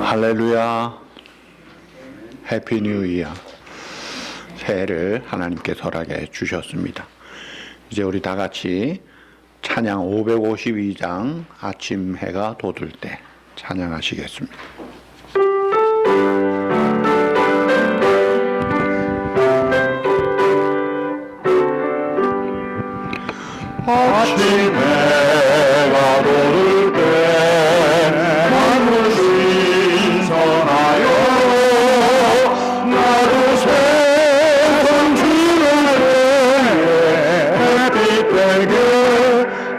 할렐루야. 해피 뉴 이어. 새해를 하나님께서 허락해 주셨습니다. 이제 우리 다 같이 찬양 552장 아침 해가 돋을 때 찬양하시겠습니다. 아침 해가 돋을 때 만물 신선하여 나도 새로운 주를 위해 햇빛 되게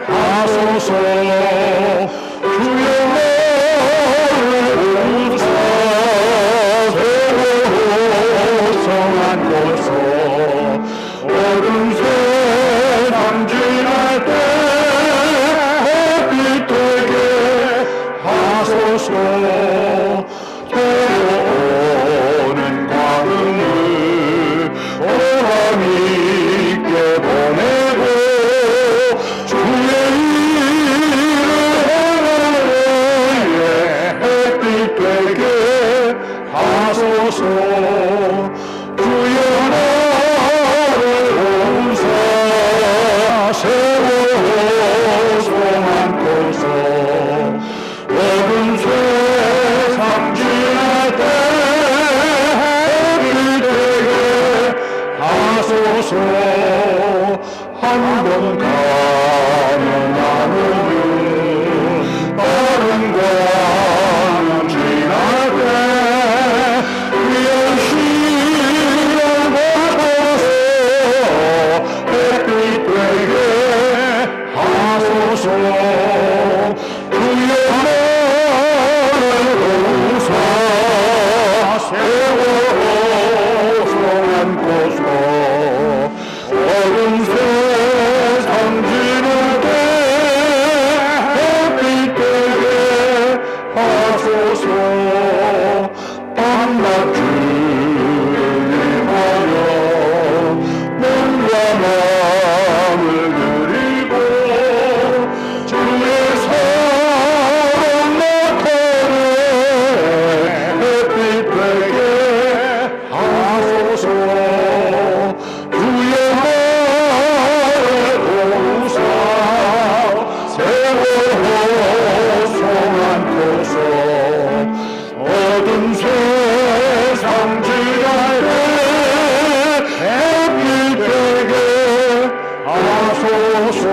하소서. 주의 너를 우사 세워 성안고서 어둠 세상 지날 때 햇빛 되게 하소서. 태워오는 광음을 보람 있게 보내고 주의 이름을 위해 햇빛 되게 하소서. 주의 나를 우사 세워 소망고서 어두운 세상 지날 때 햇빛 되게 하소서. 한 번 가면 나무는 다른 광은 지날 때 귀한 시련 받아서 햇빛 되게 하소서. 주의 나를 우사 세워 성안고서 어두운 세상 지날 때 햇빛 되게 하소서. 밤낮 주를 위하여 몸과 마음을 드리고 주의 사랑 나타내 햇빛 되게 하소서. 주의 나를 우사 세워 성안고서 어두운 세상 지날 때 햇빛 되게 하소서.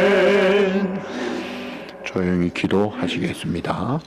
아멘. 조용히 기도하시겠습니다.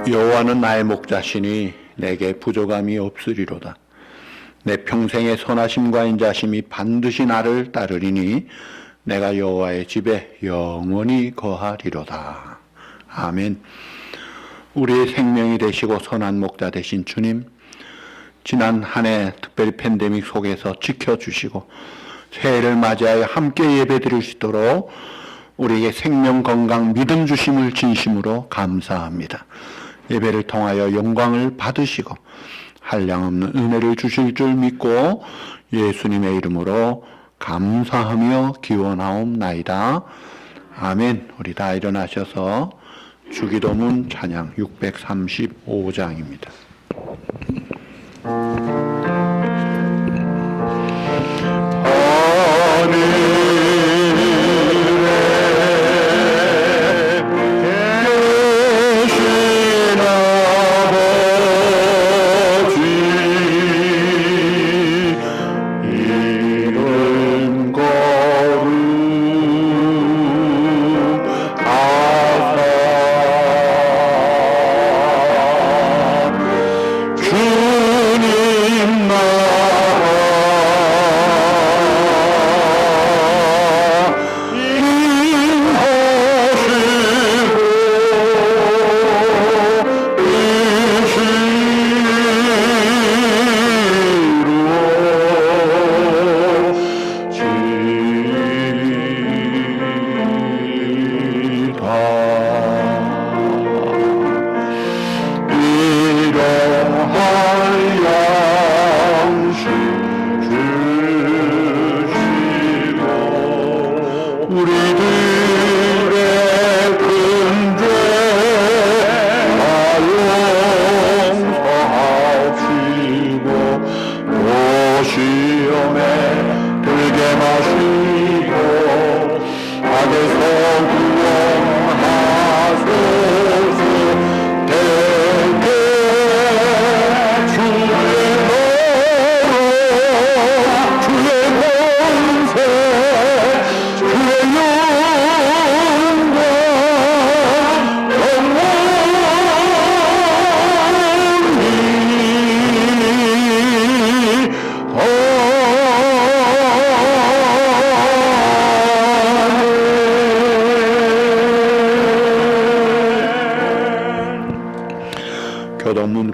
여호와는 나의 목자시니 내게 부족함이 없으리로다. 내 평생의 선하심과 인자심이 반드시 나를 따르리니 내가 여호와의 집에 영원히 거하리로다. 아멘. 우리의 생명이 되시고 선한 목자 되신 주님, 지난 한 해 특별히 팬데믹 속에서 지켜주시고 새해를 맞이하여 함께 예배드릴 수 있도록 우리에게 생명, 건강, 믿음 주심을 진심으로 감사합니다. 예배를 통하여 영광을 받으시고 한량없는 은혜를 주실 줄 믿고 예수님의 이름으로 감사하며 기원하옵나이다. 아멘. 우리 다 일어나셔서 주기도문 찬양 635장입니다. 주님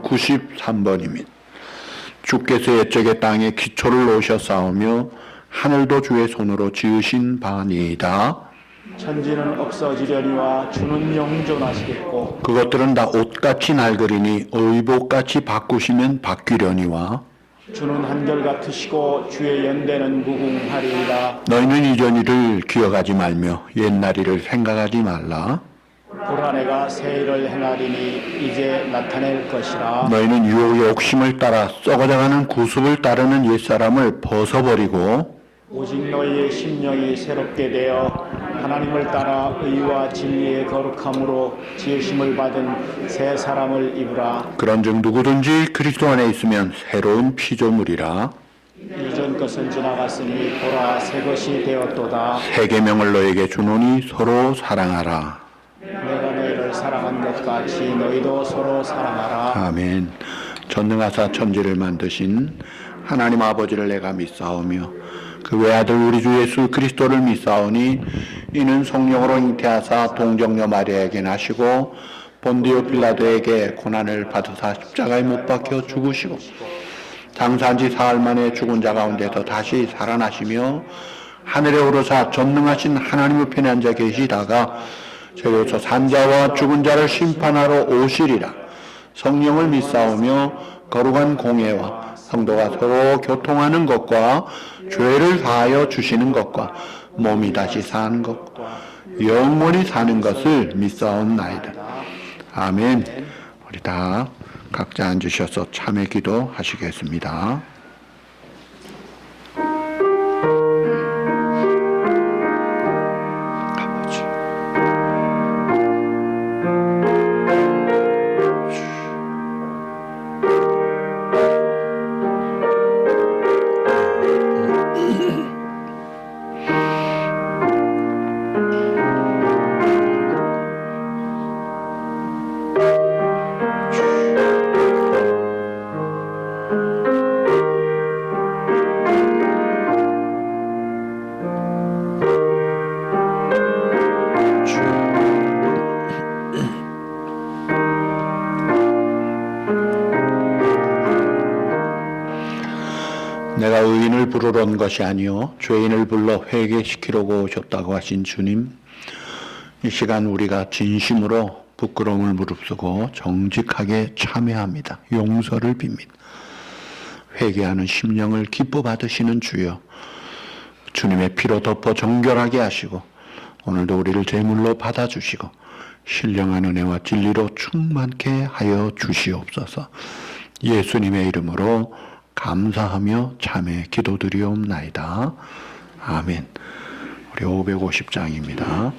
93번입니다. 주께서 옛적의 땅에 기초를 놓으셨사오며 하늘도 주의 손으로 지으신 바니이다. 천지는 없어지려니와 주는 영존하시겠고 그것들은 다 옷같이 낡으리니 의복같이 바꾸시면 바뀌려니와 주는 한결같으시고 주의 연대는 무궁하리이다. 너희는 이전 일을 기억하지 말며 옛날 일을 생각하지 말라. 보라내가 새 일을 행하리니 이제 나타낼 것이라. 너희는 유혹의 욕심을 따라 썩어져가는 구습을 따르는 옛사람을 벗어버리고 오직 너희의 심령이 새롭게 되어 하나님을 따라 의와 진리의 거룩함으로 지으심을 받은 새 사람을 입으라. 그런즉 누구든지 그리스도 안에 있으면 새로운 피조물이라. 이전 것은 지나갔으니 보라 새 것이 되었도다. 새 계명을 너에게 주노니 서로 사랑하라. 내가 너희를 사랑한 것 같이 너희도 서로 사랑하라. 아멘. 전능하사 천지를 만드신 하나님 아버지를 내가 믿사오며 그 외아들 우리 주 예수 그리스도를 믿사오니 이는 성령으로 잉태하사 동정녀 마리아에게 나시고 본디오 빌라도에게 고난을 받으사 십자가에 못 박혀 죽으시고 장사한 지 사흘 만에 죽은 자 가운데서 다시 살아나시며 하늘에 오르사 전능하신 하나님의 편에 앉아 계시다가 저기서 산자와 죽은 자를 심판하러 오시리라. 성령을 믿사오며 거룩한 공예와 성도가 서로 교통하는 것과 죄를 사하여 주시는 것과 몸이 다시 사는 것과 영원히 사는 것을 믿사옵나이다. 아멘. 우리 다 각자 앉으셔서 참회 기도 하시겠습니다. 내가 의인을 부르러 온 것이 아니요 죄인을 불러 회개시키려고 오셨다고 하신 주님, 이 시간 우리가 진심으로 부끄러움을 무릅쓰고 정직하게 참회합니다. 용서를 빕니다. 회개하는 심령을 기뻐 받으시는 주여, 주님의 피로 덮어 정결하게 하시고 오늘도 우리를 제물로 받아주시고 신령한 은혜와 진리로 충만케 하여 주시옵소서. 예수님의 이름으로 감사하며 참회 기도드리옵나이다. 아멘. 우리 550장입니다.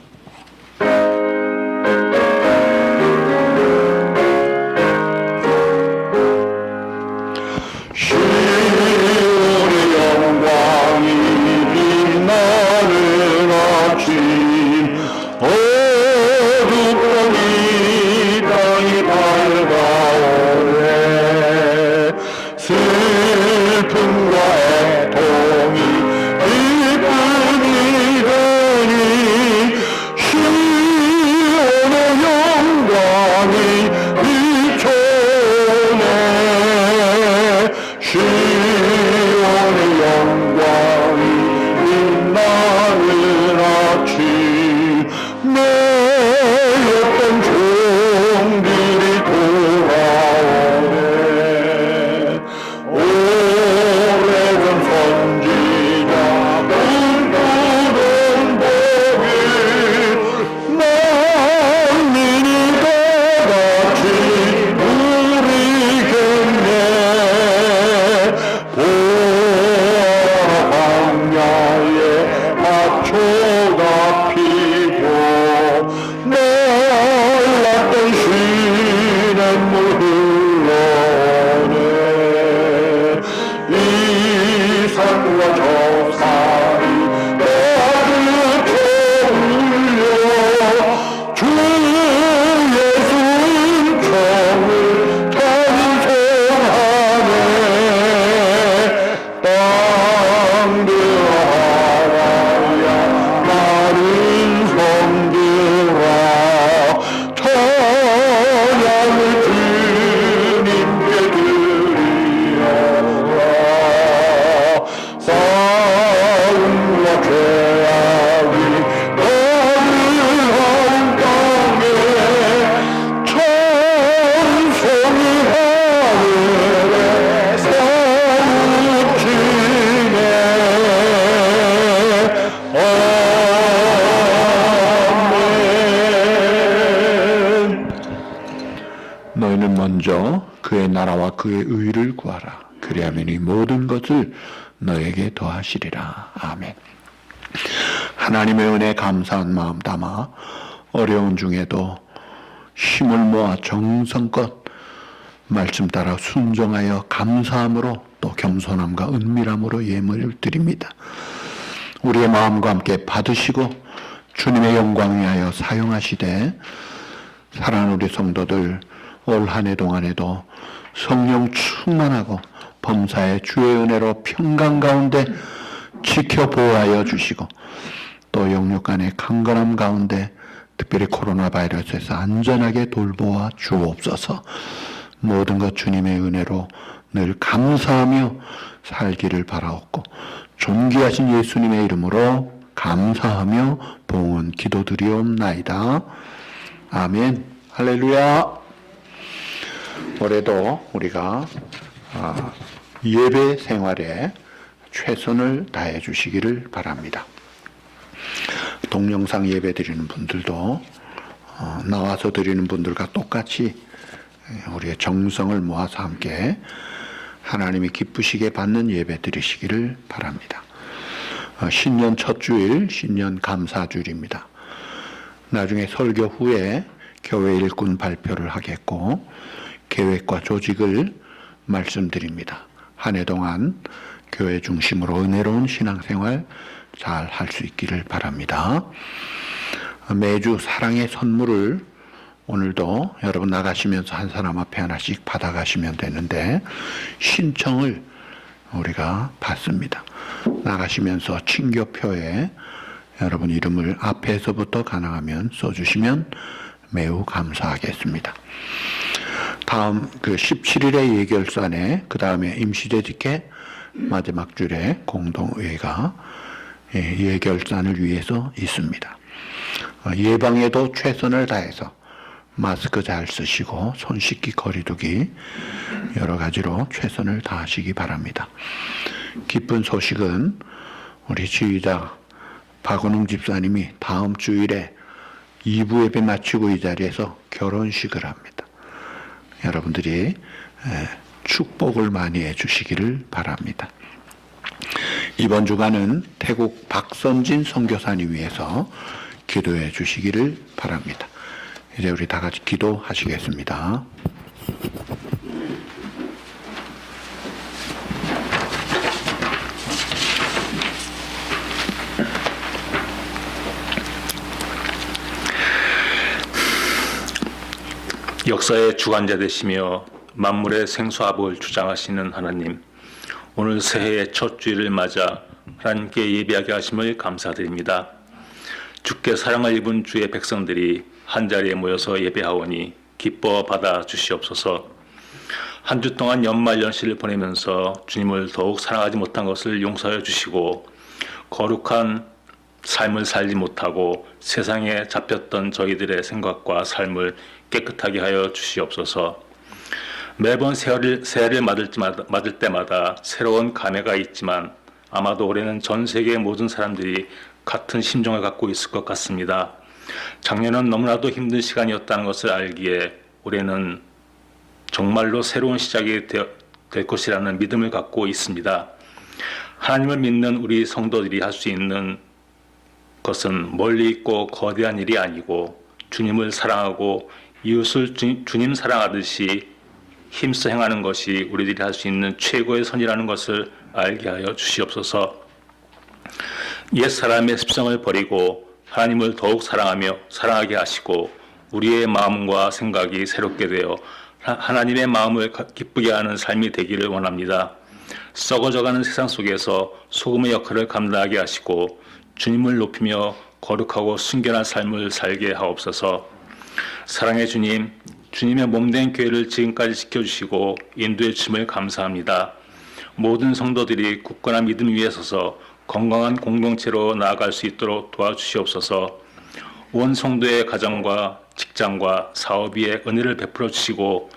먼저 그의 나라와 그의 의를 구하라. 그리하면 이 모든 것을 너에게 더하시리라. 아멘. 하나님의 은혜에 감사한 마음 담아 어려운 중에도 힘을 모아 정성껏 말씀 따라 순종하여 감사함으로 또 겸손함과 은밀함으로 예물을 드립니다. 우리의 마음과 함께 받으시고 주님의 영광 위하여 사용하시되 사랑하는 우리 성도들 올 한 해 동안에도 성령 충만하고 범사의 주의 은혜로 평강 가운데 지켜 보호하여 주시고 또 영육간의 강건함 가운데 특별히 코로나 바이러스에서 안전하게 돌보아 주옵소서. 모든 것 주님의 은혜로 늘 감사하며 살기를 바라옵고 존귀하신 예수님의 이름으로 감사하며 봉헌 기도드리옵나이다. 아멘. 할렐루야. 올해도 우리가 예배 생활에 최선을 다해 주시기를 바랍니다. 동영상 예배 드리는 분들도 나와서 드리는 분들과 똑같이 우리의 정성을 모아서 함께 하나님이 기쁘시게 받는 예배 드리시기를 바랍니다. 신년 첫 주일, 신년 감사주일입니다. 나중에 설교 후에 교회 일꾼 발표를 하겠고 계획과 조직을 말씀드립니다. 한 해 동안 교회 중심으로 은혜로운 신앙생활 잘 할 수 있기를 바랍니다. 매주 사랑의 선물을 오늘도 여러분 나가시면서 한 사람 앞에 하나씩 받아가시면 되는데 신청을 우리가 받습니다. 나가시면서 친교표에 여러분 이름을 앞에서부터 가능하면 써주시면 매우 감사하겠습니다. 다음 그 17일의 예결산에 그 다음에 임시대직회 마지막 줄에 공동회의가 예결산을 위해서 있습니다. 예방에도 최선을 다해서 마스크 잘 쓰시고 손 씻기 거리두기 여러 가지로 최선을 다하시기 바랍니다. 기쁜 소식은 우리 지휘자 박은웅 집사님이 다음 주일에 2부 예배 마치고 이 자리에서 결혼식을 합니다. 여러분들이 축복을 많이 해주시기를 바랍니다. 이번 주간은 태국 박선진 선교사님 위해서 기도해 주시기를 바랍니다. 이제 우리 다 같이 기도하시겠습니다. 역사의 주관자 되시며 만물의 생수화복을 주장하시는 하나님, 오늘 새해의 첫 주일을 맞아 하나님께 예배하게 하심을 감사드립니다. 주께 사랑을 입은 주의 백성들이 한자리에 모여서 예배하오니 기뻐 받아 주시옵소서. 한 주 동안 연말연시를 보내면서 주님을 더욱 사랑하지 못한 것을 용서해 주시고 거룩한 삶을 살지 못하고 세상에 잡혔던 저희들의 생각과 삶을 깨끗하게 하여 주시옵소서. 매번 새해를 맞을 때마다 새로운 감회가 있지만 아마도 올해는 전 세계의 모든 사람들이 같은 심정을 갖고 있을 것 같습니다. 작년은 너무나도 힘든 시간이었다는 것을 알기에 올해는 정말로 새로운 시작이 될 것이라는 믿음을 갖고 있습니다. 하나님을 믿는 우리 성도들이 할 수 있는 것은 멀리 있고 거대한 일이 아니고 주님을 사랑하고 이웃을 주님 사랑하듯이 힘써 행하는 것이 우리들이 할 수 있는 최고의 선이라는 것을 알게 하여 주시옵소서. 옛사람의 습성을 버리고 하나님을 더욱 사랑하게 하시고 우리의 마음과 생각이 새롭게 되어 하나님의 마음을 기쁘게 하는 삶이 되기를 원합니다. 썩어져가는 세상 속에서 소금의 역할을 감당하게 하시고 주님을 높이며 거룩하고 순결한 삶을 살게 하옵소서. 사랑의 주님, 주님의 몸된 교회를 지금까지 지켜주시고 인도해 주심을 감사합니다. 모든 성도들이 굳건한 믿음 위에 서서 건강한 공동체로 나아갈 수 있도록 도와주시옵소서. 온 성도의 가정과 직장과 사업 위에 은혜를 베풀어 주시고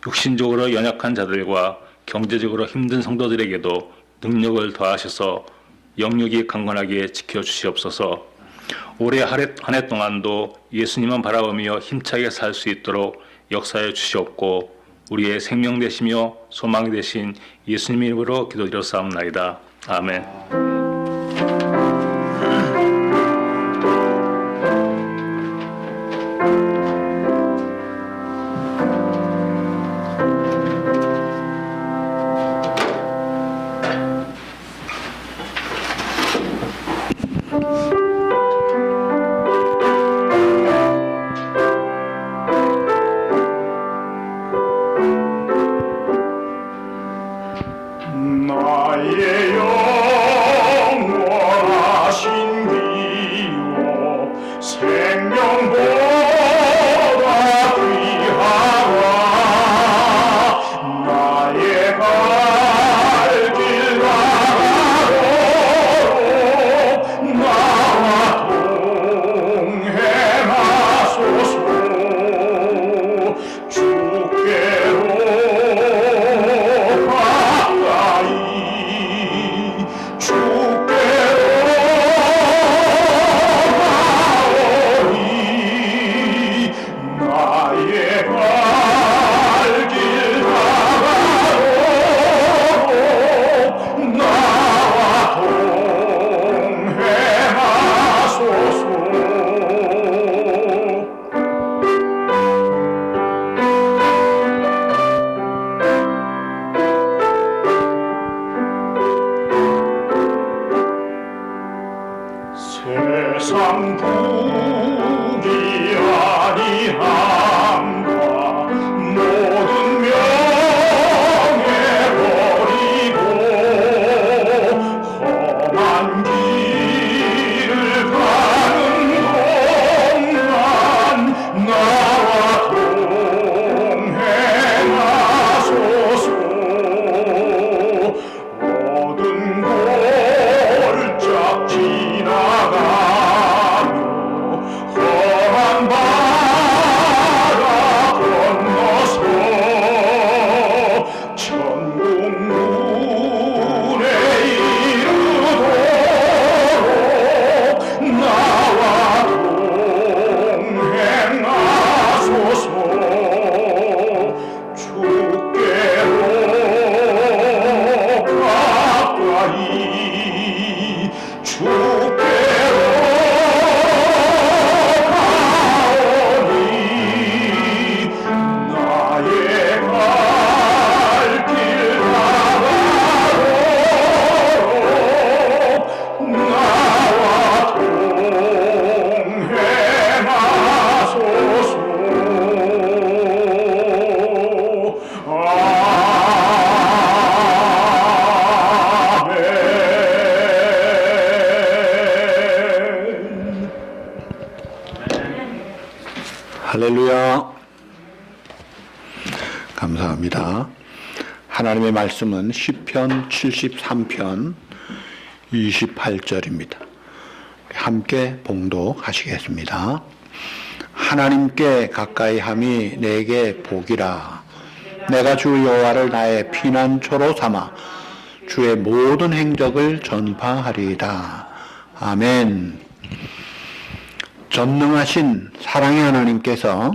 육신적으로 연약한 자들과 경제적으로 힘든 성도들에게도 능력을 더하셔서 영육이 강건하게 지켜주시옵소서. 올해 한 해 동안도 예수님만 바라보며 힘차게 살 수 있도록 역사해 주시옵고 우리의 생명 되시며 소망이 되신 예수님 이름으로 기도드렸사옵나이다. 아멘. 나의 영원하신 기업 생명보다 귀하라. 나의 갈 길 나가도록 나와 동행하소서. 주께로 세상 부귀 아니함과 모든 명예 버리고 험한 길을 가는 동안 나와 동행하소서. 어두운 골짝 지나가며 험한 바다 건너서 천국 문에 이르도록 나와 동행하소서. 주께로 가까이 주께로 가오니 나의 갈 길 나가도록 나와 동행하소서. 할렐루야. 감사합니다. 하나님의 말씀은 시편 73편 28절입니다. 함께 봉독하시겠습니다. 하나님께 가까이함이 내게 복이라. 내가 주 여호와를 나의 피난처로 삼아 주의 모든 행적을 전파하리이다. 아멘. 전능하신 사랑의 하나님께서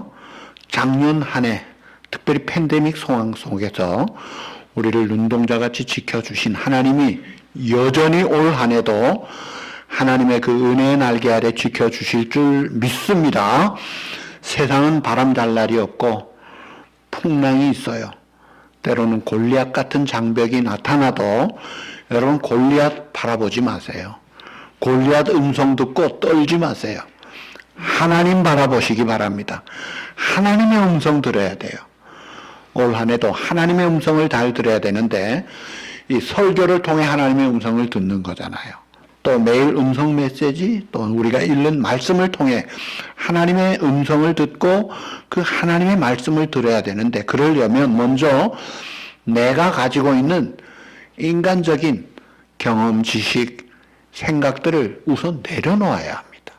작년 한 해 특별히 팬데믹 상황 속에서 우리를 눈동자같이 지켜주신 하나님이 여전히 올 한 해도 하나님의 그 은혜의 날개 아래 지켜주실 줄 믿습니다. 세상은 바람 잘 날이 없고 풍랑이 있어요. 때로는 골리앗 같은 장벽이 나타나도 여러분 골리앗 바라보지 마세요. 골리앗 음성 듣고 떨지 마세요. 하나님 바라보시기 바랍니다. 하나님의 음성 들어야 돼요. 올 한 해도 하나님의 음성을 잘 들어야 되는데 이 설교를 통해 하나님의 음성을 듣는 거잖아요. 또 매일 음성 메시지, 또 우리가 읽는 말씀을 통해 하나님의 음성을 듣고 그 하나님의 말씀을 들어야 되는데, 그러려면 먼저 내가 가지고 있는 인간적인 경험, 지식, 생각들을 우선 내려놓아야 합니다.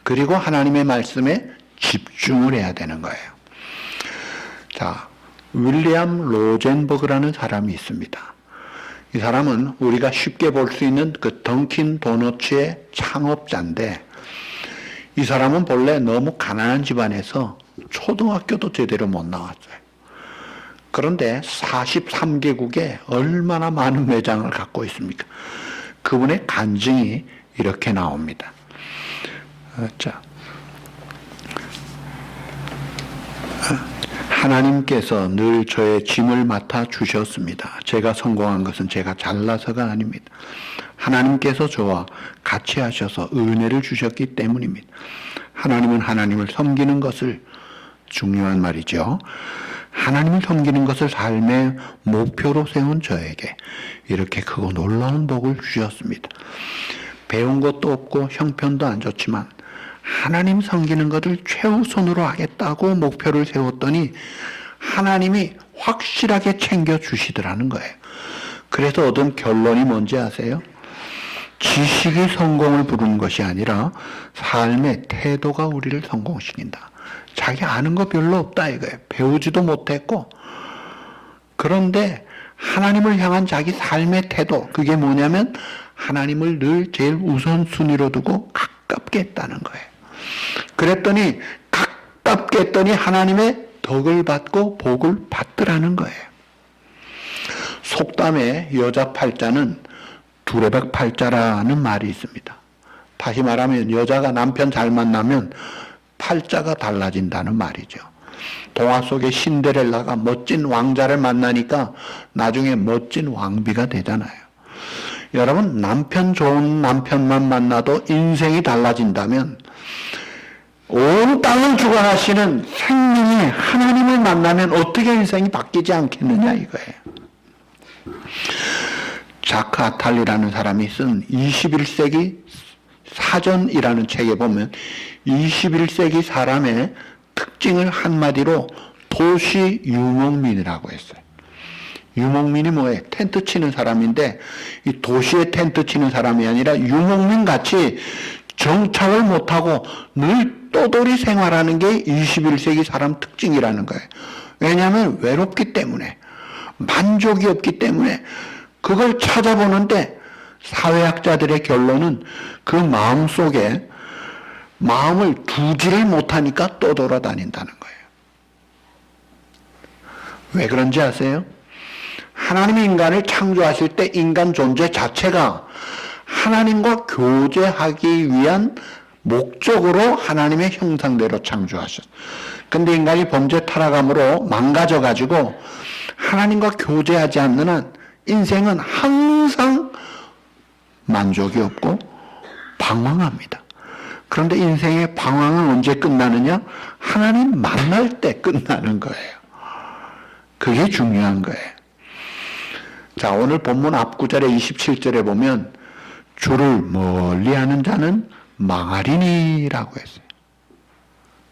그리고 하나님의 말씀에 집중을 해야 되는 거예요. 자, 윌리엄 로젠버그라는 사람이 있습니다. 이 사람은 우리가 쉽게 볼 수 있는 그 던킨 도너츠의 창업자인데, 이 사람은 본래 너무 가난한 집안에서 초등학교도 제대로 못 나왔어요. 그런데 43개국에 얼마나 많은 매장을 갖고 있습니까? 그분의 간증이 이렇게 나옵니다. 자, 하나님께서 늘 저의 짐을 맡아 주셨습니다. 제가 성공한 것은 제가 잘나서가 아닙니다. 하나님께서 저와 같이 하셔서 은혜를 주셨기 때문입니다. 하나님은 하나님을 섬기는 것을, 중요한 말이죠, 하나님을 섬기는 것을 삶의 목표로 세운 저에게 이렇게 크고 놀라운 복을 주셨습니다. 배운 것도 없고 형편도 안 좋지만 하나님 섬기는 것을 최우선으로 하겠다고 목표를 세웠더니 하나님이 확실하게 챙겨주시더라는 거예요. 그래서 얻은 결론이 뭔지 아세요? 지식이 성공을 부르는 것이 아니라 삶의 태도가 우리를 성공시킨다. 자기 아는 거 별로 없다 이거예요. 배우지도 못했고. 그런데 하나님을 향한 자기 삶의 태도, 그게 뭐냐면 하나님을 늘 제일 우선순위로 두고 가깝게 했다는 거예요. 그랬더니 가깝게 했더니 하나님의 덕을 받고 복을 받더라는 거예요. 속담에 여자 팔자는 두레박 팔자라는 말이 있습니다. 다시 말하면 여자가 남편 잘 만나면 팔자가 달라진다는 말이죠. 동화 속의 신데렐라가 멋진 왕자를 만나니까 나중에 멋진 왕비가 되잖아요. 여러분, 남편 좋은 남편만 만나도 인생이 달라진다면 온 땅을 주관하시는 생명의 하나님을 만나면 어떻게 인생이 바뀌지 않겠느냐 이거예요. 자크 아탈리라는 사람이 쓴 21세기 사전이라는 책에 보면 21세기 사람의 특징을 한마디로 도시 유목민이라고 했어요. 유목민이 뭐예요? 텐트 치는 사람인데 이 도시에 텐트 치는 사람이 아니라 유목민 같이 정착을 못하고 늘 떠돌이 생활하는 게 21세기 사람 특징이라는 거예요. 왜냐하면 외롭기 때문에, 만족이 없기 때문에. 그걸 찾아보는데 사회학자들의 결론은 그 마음 속에 마음을 두지를 못하니까 떠돌아다닌다는 거예요. 왜 그런지 아세요? 하나님이 인간을 창조하실 때 인간 존재 자체가 하나님과 교제하기 위한 목적으로 하나님의 형상대로 창조하셨어요. 근데 인간이 범죄 타락함으로 망가져가지고 하나님과 교제하지 않는 한 인생은 항상 만족이 없고 방황합니다. 그런데 인생의 방황은 언제 끝나느냐? 하나님 만날 때 끝나는 거예요. 그게 중요한 거예요. 자, 오늘 본문 앞구절에 27절에 보면 주를 멀리하는 자는 망하리니라고 했어요.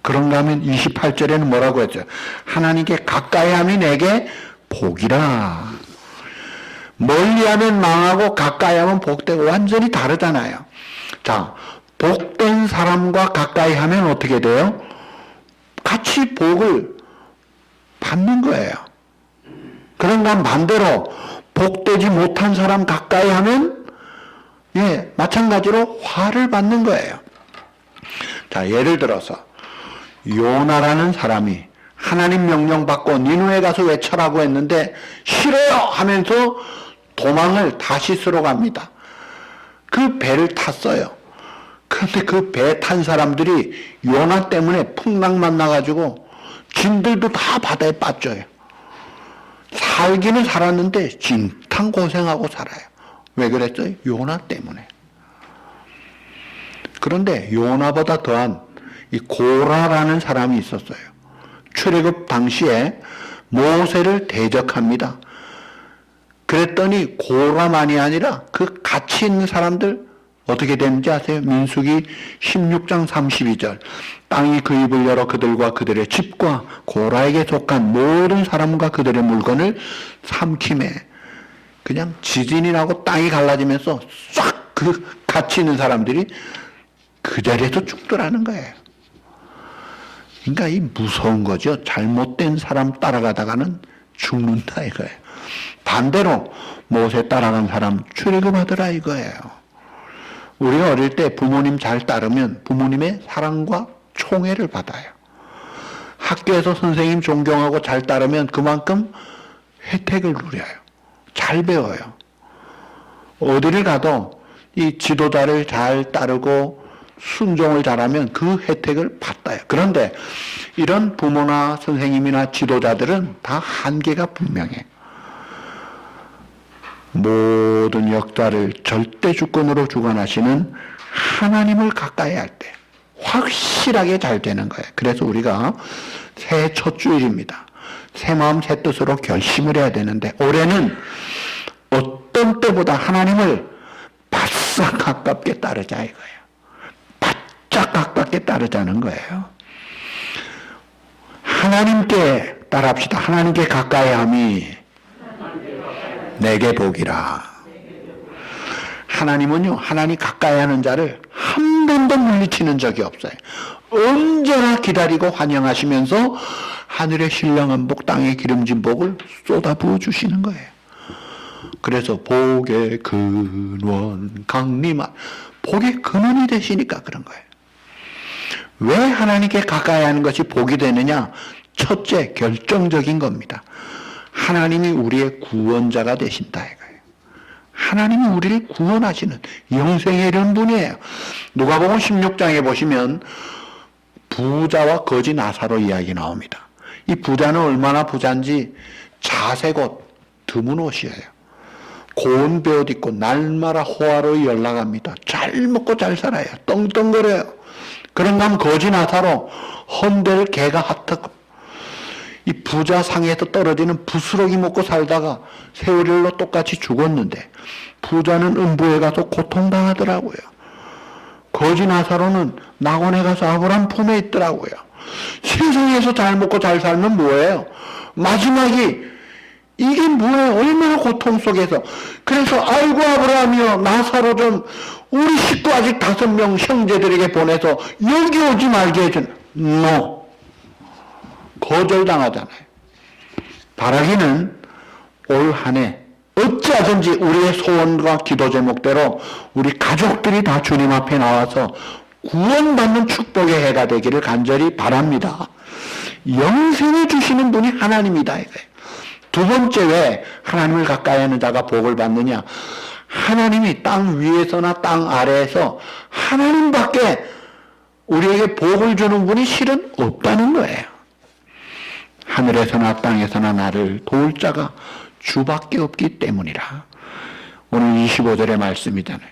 그런가 하면 28절에는 뭐라고 했죠? 하나님께 가까이함이 내게 복이라. 멀리하면 망하고 가까이하면 복되고 완전히 다르잖아요. 자, 복된 사람과 가까이하면 어떻게 돼요? 같이 복을 받는 거예요. 그런가 반대로 복되지 못한 사람 가까이하면 마찬가지로 화를 받는 거예요. 자, 예를 들어서 요나라는 사람이 하나님 명령 받고 니누에 가서 외쳐라고 했는데 싫어요 하면서 도망을 다시스로 갑니다. 그 배를 탔어요. 그런데 그 배 탄 사람들이 요나 때문에 풍랑만 나가지고 짐들도 다 바다에 빠져요. 살기는 살았는데 진탕 고생하고 살아요. 왜 그랬어요? 요나 때문에. 그런데 요나보다 더한 이 고라라는 사람이 있었어요. 출애굽 당시에 모세를 대적합니다. 그랬더니 고라만이 아니라 그 같이 있는 사람들 어떻게 되는지 아세요? 민수기 16장 32절. 땅이 그 입을 열어 그들과 그들의 집과 고라에게 속한 모든 사람과 그들의 물건을 삼키매. 그냥 지진이 나고 땅이 갈라지면서 싹 그 같이 있는 사람들이 그 자리에서 죽더라는 거예요. 그러니까 이 무서운 거죠. 잘못된 사람 따라가다가는 죽는다 이거예요. 반대로 모세 따라간 사람 출애굽하더라 이거예요. 우리가 어릴 때 부모님 잘 따르면 부모님의 사랑과 총애를 받아요. 학교에서 선생님 존경하고 잘 따르면 그만큼 혜택을 누려요. 잘 배워요. 어디를 가도 이 지도자를 잘 따르고 순종을 잘하면 그 혜택을 받아요. 그런데 이런 부모나 선생님이나 지도자들은 다 한계가 분명해요. 모든 역사를 절대 주권으로 주관하시는 하나님을 가까이 할 때 확실하게 잘 되는 거예요. 그래서 우리가 새해 첫 주일입니다. 새 마음 새 뜻으로 결심을 해야 되는데 올해는 어떤 때보다 하나님을 바싹 가깝게 따르자 이거예요. 바짝 가깝게 따르자는 거예요. 하나님께 따라합시다. 하나님께 가까이 함이 내게 복이라. 하나님은요, 하나님 가까이 하는 자를 한 번도 물리치는 적이 없어요. 언제나 기다리고 환영하시면서 하늘의 신령한 복, 땅의 기름진 복을 쏟아부어 주시는 거예요. 그래서 복의 근원 강림한, 복의 근원이 되시니까 그런 거예요. 왜 하나님께 가까이 하는 것이 복이 되느냐? 첫째, 결정적인 겁니다. 하나님이 우리의 구원자가 되신다 이거예요. 하나님이 우리를 구원하시는 영생에 이르는 분이에요. 누가복음 16장에 보시면 부자와 거지 나사로 이야기 나옵니다. 이 부자는 얼마나 부자인지 자색 옷, 드문 옷이에요. 고운 베옷 입고 날마다 호화로이 연락합니다. 잘 먹고 잘 살아요. 떵떵거려요. 그런가 하면 거지 나사로 헌될 개가 핫하고 이 부자 상에서 떨어지는 부스러기 먹고 살다가 세월일로 똑같이 죽었는데 부자는 음부에 가서 고통당하더라고요. 거지 나사로는 낙원에 가서 아브람 품에 있더라고요. 세상에서 잘 먹고 잘 살면 뭐예요? 마지막이 이게 뭐예요? 얼마나 고통 속에서. 그래서 아이고 아브라함이여 나사로 좀 우리 식구 아직 5명 형제들에게 보내서 여기 오지 말게 해준. No. 거절당하잖아요. 바라기는 올 한 해 어찌하든지 우리의 소원과 기도 제목대로 우리 가족들이 다 주님 앞에 나와서 구원받는 축복의 해가 되기를 간절히 바랍니다. 영생을 주시는 분이 하나님이다 이거예요. 두 번째, 왜 하나님을 가까이 하는 자가 복을 받느냐? 하나님이 땅 위에서나 땅 아래에서 하나님밖에 우리에게 복을 주는 분이 실은 없다는 거예요. 하늘에서나 땅에서나 나를 도울 자가 주밖에 없기 때문이라. 오늘 25절의 말씀이잖아요.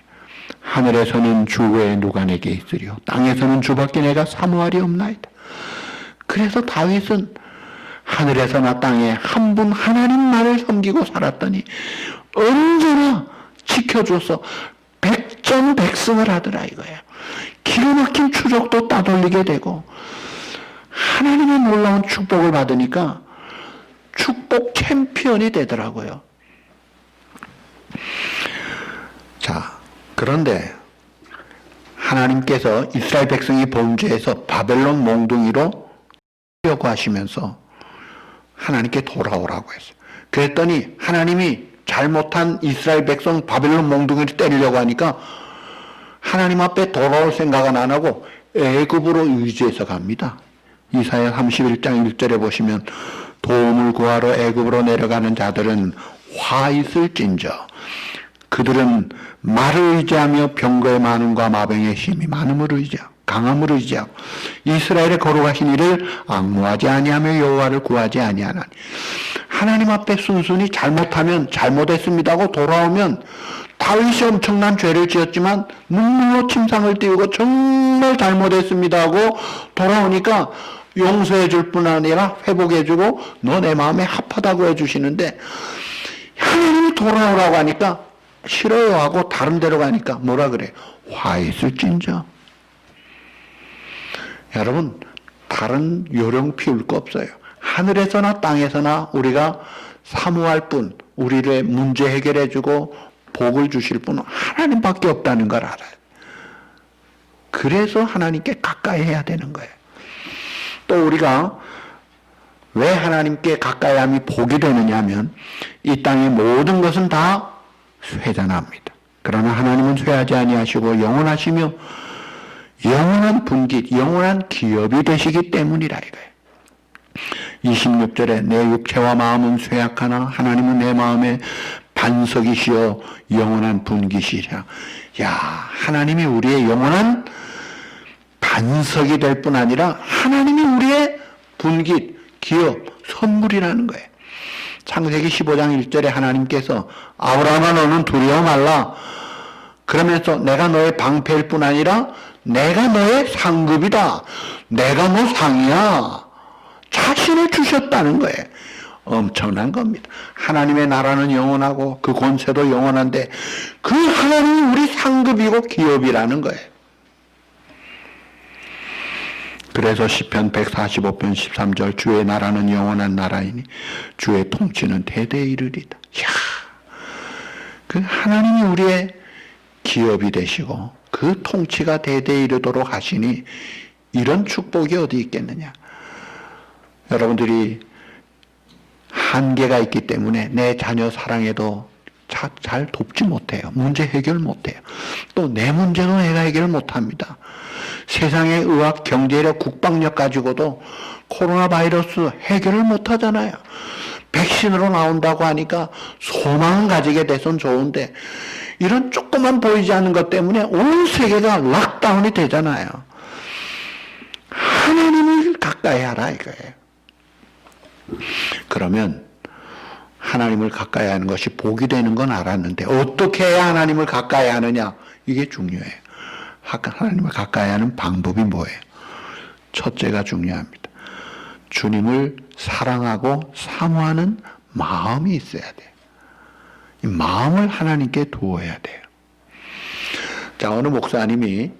하늘에서는 주 외에 누가 내게 있으리요 땅에서는 주밖에 내가 사모하리 없나이다. 그래서 다윗은 하늘에서나 땅에 한 분 하나님만을 섬기고 살았더니 언제나 지켜줘서 백전백승을 하더라 이거예요. 기가 막힌 추적도 따돌리게 되고 하나님의 놀라운 축복을 받으니까 축복 챔피언이 되더라고요. 자, 그런데 하나님께서 이스라엘 백성이 범죄해서 바벨론 몽둥이로 하려고 하시면서 하나님께 돌아오라고 했어요. 그랬더니 하나님이 잘못한 이스라엘 백성 바벨론 몽둥이를 때리려고 하니까 하나님 앞에 돌아올 생각은 안 하고 애굽으로 의지해서 갑니다. 이사야 31장 1절에 보시면 도움을 구하러 애굽으로 내려가는 자들은 화 있을진저 그들은 말을 의지하며 병거의 많음과 마병의 힘이 많음을 의지하고 강함을 의지하고 이스라엘의 거룩하신 이를 앙무하지 아니하며 여호와를 구하지 아니하나니. 하나님 앞에 순순히 잘못하면 잘못했습니다 하고 돌아오면 다윗이 엄청난 죄를 지었지만 눈물로 침상을 띄우고 정말 잘못했습니다 하고 돌아오니까 용서해 줄 뿐 아니라 회복해 주고 너 내 마음에 합하다고 해 주시는데 하나님이 돌아오라고 하니까 싫어요 하고 다른 데로 가니까 뭐라 그래? 화 있을진저. 여러분, 다른 요령 피울 거 없어요. 하늘에서나 땅에서나 우리가 사모할 분, 우리의 문제 해결해 주고 복을 주실 분은 하나님밖에 없다는 걸 알아요. 그래서 하나님께 가까이 해야 되는 거예요. 또 우리가 왜 하나님께 가까이 함이 복이 되느냐 하면 이 땅의 모든 것은 다 쇠잔합니다. 그러나 하나님은 쇠하지 아니하시고 영원하시며 영원한 분깃, 영원한 기업이 되시기 때문이라 이거예요. 26절에 내 육체와 마음은 쇠약하나 하나님은 내 마음의 반석이시여 영원한 분기시라. 야, 하나님이 우리의 영원한 반석이 될 뿐 아니라 하나님이 우리의 분깃, 기업, 선물이라는 거예요. 창세기 15장 1절에 하나님께서 아브라함아 너는 두려워 말라. 그러면서 내가 너의 방패일 뿐 아니라 내가 너의 상급이다. 내가 너 상이야. 자신을 주셨다는 거예요. 엄청난 겁니다. 하나님의 나라는 영원하고 그 권세도 영원한데 그 하나님이 우리 상급이고 기업이라는 거예요. 그래서 시편 145편 13절 주의 나라는 영원한 나라이니 주의 통치는 대대에 이르리다. 이야, 그 하나님이 우리의 기업이 되시고 그 통치가 대대에 이르도록 하시니 이런 축복이 어디 있겠느냐. 여러분들이 한계가 있기 때문에 내 자녀 사랑에도 잘 돕지 못해요. 문제 해결 못해요. 또 내 문제도 내가 해결 못합니다. 세상의 의학, 경제력, 국방력 가지고도 코로나 바이러스 해결을 못하잖아요. 백신으로 나온다고 하니까 소망을 가지게 돼선 좋은데 이런 조그만 보이지 않는 것 때문에 온 세계가 락다운이 되잖아요. 하나님을 가까이 하라 이거예요. 그러면 하나님을 가까이 하는 것이 복이 되는 건 알았는데 어떻게 해야 하나님을 가까이 하느냐? 이게 중요해요. 하나님을 가까이 하는 방법이 뭐예요? 첫째가 중요합니다. 주님을 사랑하고 사모하는 마음이 있어야 돼요. 이 마음을 하나님께 두어야 돼요. 자, 어느 목사님이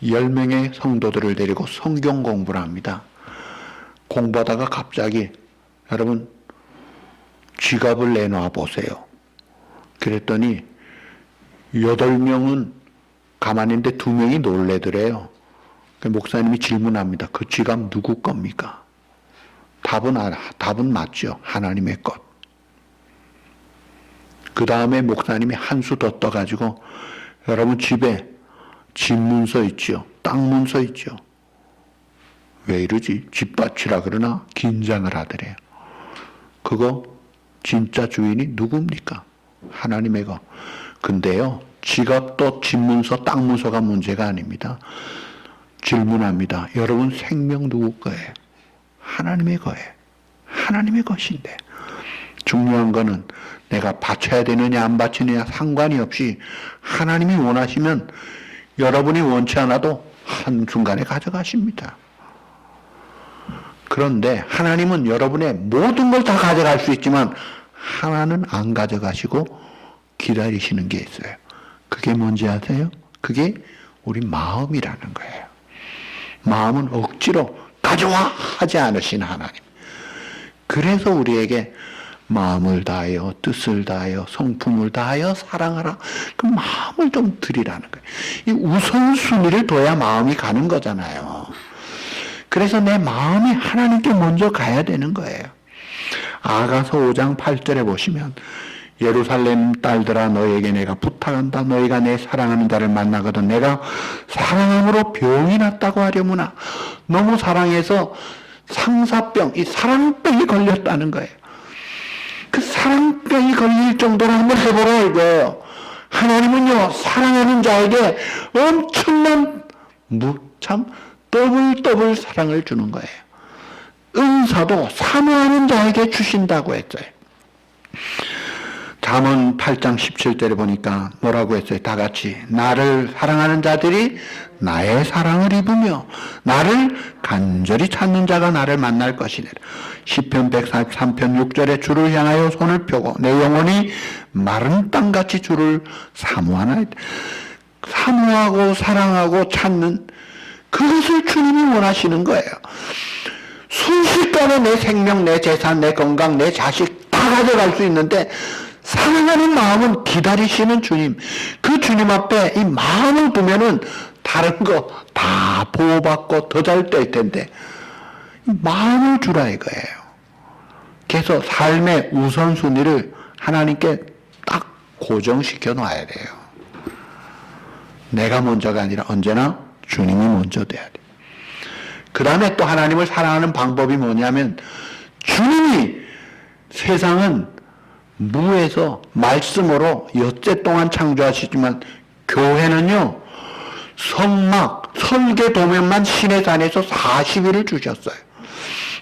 10명의 성도들을 데리고 성경 공부를 합니다. 공부하다가 갑자기 여러분 지갑을 내놔 보세요. 그랬더니 8명은 가만히 있는데 2명이 놀래더래요. 목사님이 질문합니다. 그 지갑 누구 겁니까? 답은 맞죠. 하나님의 것. 그 다음에 목사님이 한 수 더 떠가지고 여러분 집에 집 문서 있죠. 땅 문서 있죠. 왜 이러지? 집밭이라 그러나 긴장을 하더래요. 그거 진짜 주인이 누굽니까? 하나님의 것. 근데요, 지갑도 집 문서, 땅 문서가 문제가 아닙니다. 질문합니다. 여러분 생명 누구 거예요? 하나님의 거예요. 하나님의 것인데. 중요한 거는 내가 바쳐야 되느냐 안 바치느냐 상관이 없이 하나님이 원하시면 여러분이 원치 않아도 한순간에 가져가십니다. 그런데 하나님은 여러분의 모든 걸 다 가져갈 수 있지만 하나는 안 가져가시고 기다리시는 게 있어요. 그게 뭔지 아세요? 그게 우리 마음이라는 거예요. 마음은 억지로 가져와 하지 않으신 하나님. 그래서 우리에게 마음을 다하여 뜻을 다하여 성품을 다하여 사랑하라. 그 마음을 좀 드리라는 거예요. 이 우선순위를 둬야 마음이 가는 거잖아요. 그래서 내 마음이 하나님께 먼저 가야 되는 거예요. 아가서 5장 8절에 보시면 예루살렘 딸들아 너에게 내가 부탁한다. 너희가 내 사랑하는 자를 만나거든 내가 사랑함으로 병이 났다고 하려무나. 너무 사랑해서 상사병, 이 사랑병이 걸렸다는 거예요. 그 사랑병이 걸릴 정도로 한번 해보라 이거예요. 하나님은요 사랑하는 자에게 엄청난 참 더블 사랑을 주는 거예요. 은사도 사모하는 자에게 주신다고 했어요. 잠언 8장 17절에 보니까 뭐라고 했어요? 다 같이 나를 사랑하는 자들이 나의 사랑을 입으며 나를 간절히 찾는 자가 나를 만날 것이니라. 시편 143편 6절에 주를 향하여 손을 펴고 내 영혼이 마른 땅같이 주를 사모하나. 사모하고 사랑하고 찾는 그것을 주님이 원하시는 거예요. 순식간에 내 생명, 내 재산, 내 건강, 내 자식 다 가져갈 수 있는데 사랑하는 마음은 기다리시는 주님. 그 주님 앞에 이 마음을 두면은 다른 거 다 보호받고 더 잘 될 텐데 마음을 주라 이거예요. 그래서 삶의 우선순위를 하나님께 딱 고정시켜 놔야 돼요. 내가 먼저가 아니라 언제나 주님이 먼저 돼야 돼요. 그 다음에 또 하나님을 사랑하는 방법이 뭐냐면 주님이 세상은 무에서 말씀으로 엿새 동안 창조하시지만 교회는요, 성막, 설계 도면만 신의 산에서 40일을 주셨어요.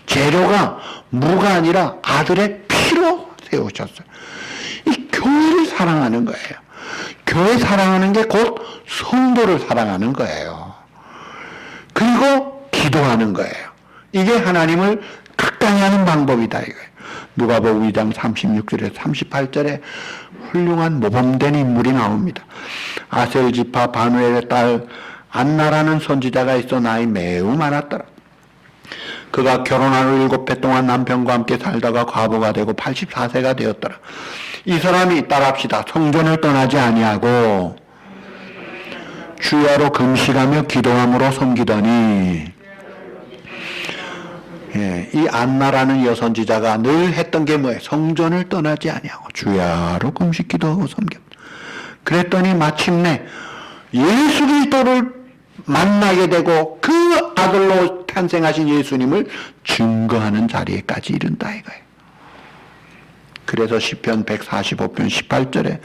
재료가 무가 아니라 아들의 피로 세우셨어요. 이 교회를 사랑하는 거예요. 교회 사랑하는 게 곧 성도를 사랑하는 거예요. 그리고 기도하는 거예요. 이게 하나님을 가까이 하는 방법이다 이거예요. 누가복음 2장 36절에서 38절에 훌륭한 모범된 인물이 나옵니다. 아셀 지파 바누엘의 딸 안나라는 선지자가 있어 나이 매우 많았더라. 그가 결혼한 후 7해 동안 남편과 함께 살다가 과부가 되고 84세가 되었더라. 이 사람이 따라합시다. 성전을 떠나지 아니하고 주야로 금식하며 기도함으로 섬기더니, 이 안나라는 여선지자가 늘 했던 게 뭐예요? 성전을 떠나지 아니하고 주야로 금식 기도하고 섬겼다. 그랬더니 마침내 예수 그리스도를 만나게 되고 그 아들로 탄생하신 예수님을 증거하는 자리에까지 이른다 이거예요. 그래서 시편 145편 18절에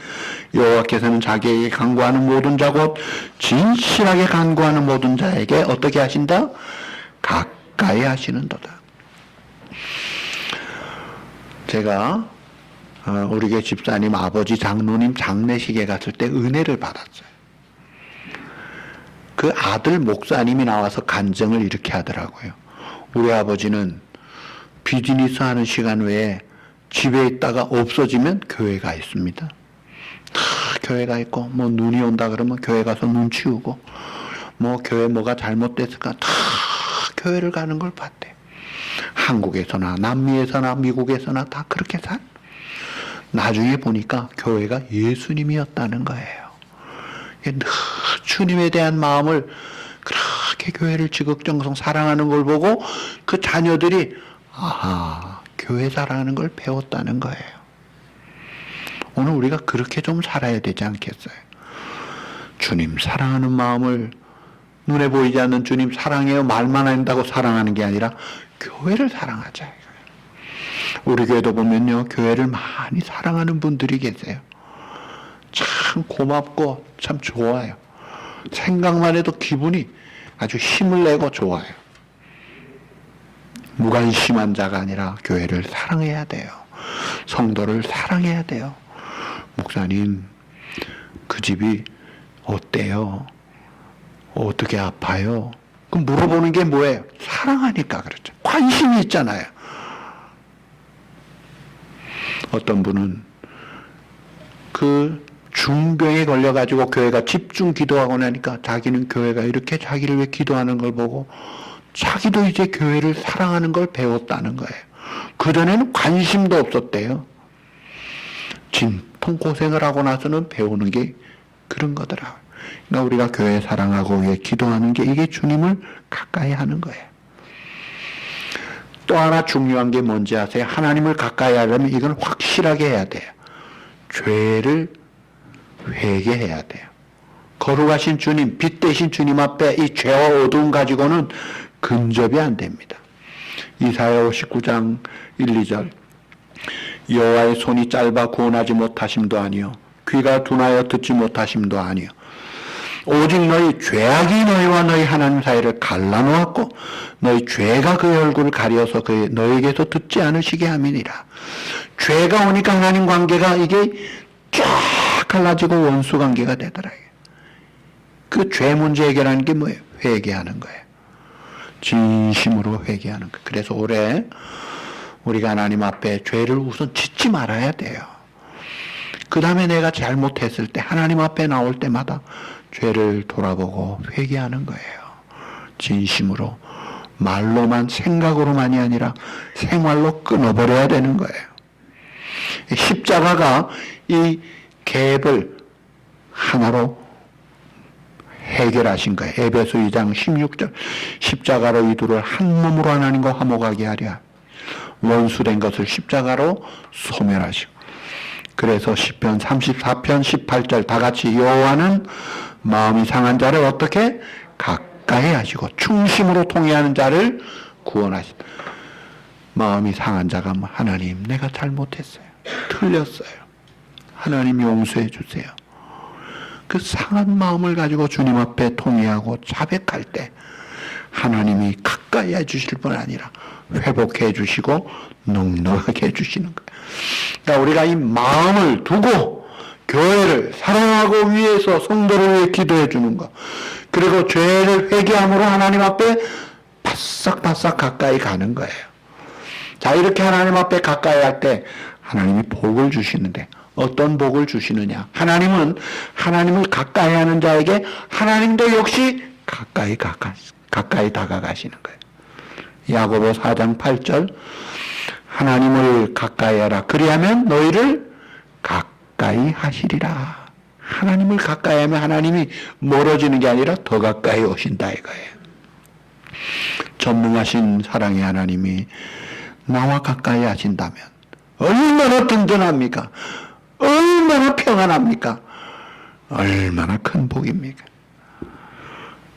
여호와께서는 자기에게 간구하는 모든 자 곧 진실하게 간구하는 모든 자에게 어떻게 하신다? 가까이 하시는도다. 제가 우리 교회 집사님 아버지 장로님 장례식에 갔을 때 은혜를 받았어요. 그 아들 목사님이 나와서 간증을 이렇게 하더라고요. 우리 아버지는 비즈니스 하는 시간 외에 집에 있다가 없어지면 교회가 있습니다. 교회가 있고 뭐 눈이 온다 그러면 교회 가서 눈 치우고 뭐 교회 뭐가 잘못됐을까 다 교회를 가는 걸 봤대. 한국에서나 남미에서나 미국에서나 다 그렇게 산. 나중에 보니까 교회가 예수님이었다는 거예요. 늘 주님에 대한 마음을 그렇게 교회를 지극정성 사랑하는 걸 보고 그 자녀들이 교회 사랑하는 걸 배웠다는 거예요. 오늘 우리가 그렇게 좀 살아야 되지 않겠어요? 주님 사랑하는 마음을, 눈에 보이지 않는 주님 사랑해요 말만 한다고 사랑하는 게 아니라 교회를 사랑하자. 우리 교회도 보면요, 교회를 많이 사랑하는 분들이 계세요. 참 고맙고 참 좋아요. 생각만 해도 기분이 아주 힘을 내고 좋아요. 무관심한 자가 아니라 교회를 사랑해야 돼요. 성도를 사랑해야 돼요. 목사님, 그 집이 어때요? 어떻게 아파요? 그 물어보는 게 뭐예요? 사랑하니까 그렇죠. 관심이 있잖아요. 어떤 분은 그 중병에 걸려가지고 교회가 집중 기도하고 나니까 자기는 교회가 이렇게 자기를 위해 기도하는 걸 보고 자기도 이제 교회를 사랑하는 걸 배웠다는 거예요. 그전에는 관심도 없었대요. 진통 고생을 하고 나서는 배우는 게 그런 거더라고요. 그러니까 우리가 교회 사랑하고 위해 기도하는 게 이게 주님을 가까이 하는 거예요. 또 하나 중요한 게 뭔지 아세요? 하나님을 가까이 하려면 이건 확실하게 해야 돼요. 죄를 회개해야 돼요. 거룩하신 주님, 빛 대신 주님 앞에 이 죄와 어두움 가지고는 근접이 안 됩니다. 이사야 59장 1, 2절 여호와의 손이 짧아 구원하지 못하심도 아니요 귀가 둔하여 듣지 못하심도 아니요 오직 너희 죄악이 너희와 너희 하나님 사이를 갈라놓았고 너희 죄가 그의 얼굴을 가려서 너희에게서 듣지 않으시게 함이니라. 죄가 오니까 하나님 관계가 이게 쫙 갈라지고 원수 관계가 되더라고요. 그 죄 문제 해결하는 게 뭐예요? 회개하는 거예요. 진심으로 회개하는 거예요. 그래서 올해 우리가 하나님 앞에 죄를 우선 짓지 말아야 돼요. 그 다음에 내가 잘못했을 때 하나님 앞에 나올 때마다 죄를 돌아보고 회개하는 거예요. 진심으로. 말로만 생각으로만이 아니라 생활로 끊어버려야 되는 거예요. 십자가가 이 갭을 하나로 해결하신 거예요. 에베소 2장 16절 십자가로 이두를 한 몸으로 하나님과 화목하게 하려 원수된 것을 십자가로 소멸하시고 그래서 시편 34편 18절 다 같이 여호와는 마음이 상한 자를 어떻게 가까이 하시고 충심으로 통회하는 자를 구원하신다. 마음이 상한 자가 하나님 내가 잘못했어요. 틀렸어요. 하나님 용서해 주세요. 그 상한 마음을 가지고 주님 앞에 통회하고 자백할 때 하나님이 가까이 해주실 뿐 아니라 회복해 주시고 넉넉하게 해주시는 거예요. 그러니까 우리가 이 마음을 두고 교회를 사랑하고 위해서 성도를 위해 기도해 주는 것, 그리고 죄를 회개함으로 하나님 앞에 바싹바싹 가까이 가는 거예요. 자, 이렇게 하나님 앞에 가까이 할 때 하나님이 복을 주시는데 어떤 복을 주시느냐? 하나님은 하나님을 가까이 하는 자에게 하나님도 역시 가까이 다가가시는 거예요. 야고보 4장 8절 하나님을 가까이 하라. 그리하면 너희를 가까이 하시리라. 하나님을 가까이 하면 하나님이 멀어지는 게 아니라 더 가까이 오신다 이거예요. 전능하신 사랑의 하나님이 나와 가까이 하신다면 얼마나 든든합니까? 얼마나 평안합니까? 얼마나 큰 복입니까?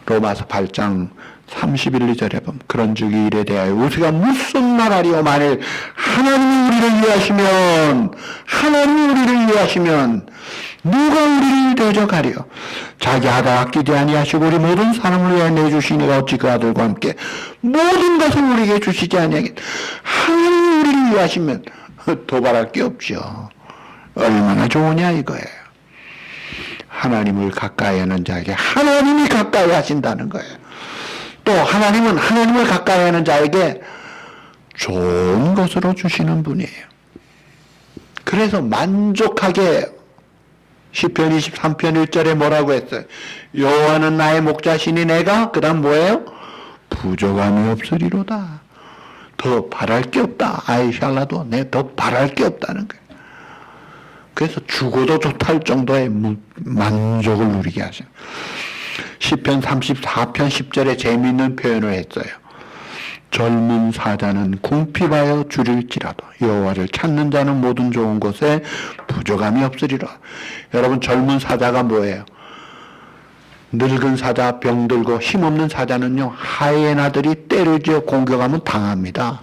로마서 8장 31, 2절에 보면 그런즉 이 일에 대하여 우리가 무슨 말하리요? 만일 하나님이 우리를 위하시면 누가 우리를 대적하리요? 자기 아들 아끼지 아니하시고 우리 모든 사람을 위하여 내주시니가 어찌 그 아들과 함께 모든 것을 우리에게 주시지 아니하겠. 하나님이 우리를 위하시면 도발할 게 없죠. 얼마나 좋으냐 이거예요. 하나님을 가까이 하는 자에게 하나님이 가까이 하신다는 거예요. 또 하나님은 하나님을 가까이 하는 자에게 좋은 것으로 주시는 분이에요. 그래서 만족하게 시편 23편 1절에 뭐라고 했어요? 여호와는 나의 목자시니 내가 그 다음 뭐예요? 부족함이 없으리로다. 더 바랄 게 없다. 아이샬라도 내 더 바랄 게 없다는 거예요. 그래서 죽어도 좋다 할 정도의 만족을 누리게 하셔요. 시편 34편 10절에 재미있는 표현을 했어요. 젊은 사자는 궁핍하여 줄일지라도 여호와를 찾는 자는 모든 좋은 것에 부족함이 없으리라. 여러분, 젊은 사자가 뭐예요? 늙은 사자, 병들고 힘없는 사자는요, 하이에나들이 때려지어 공격하면 당합니다.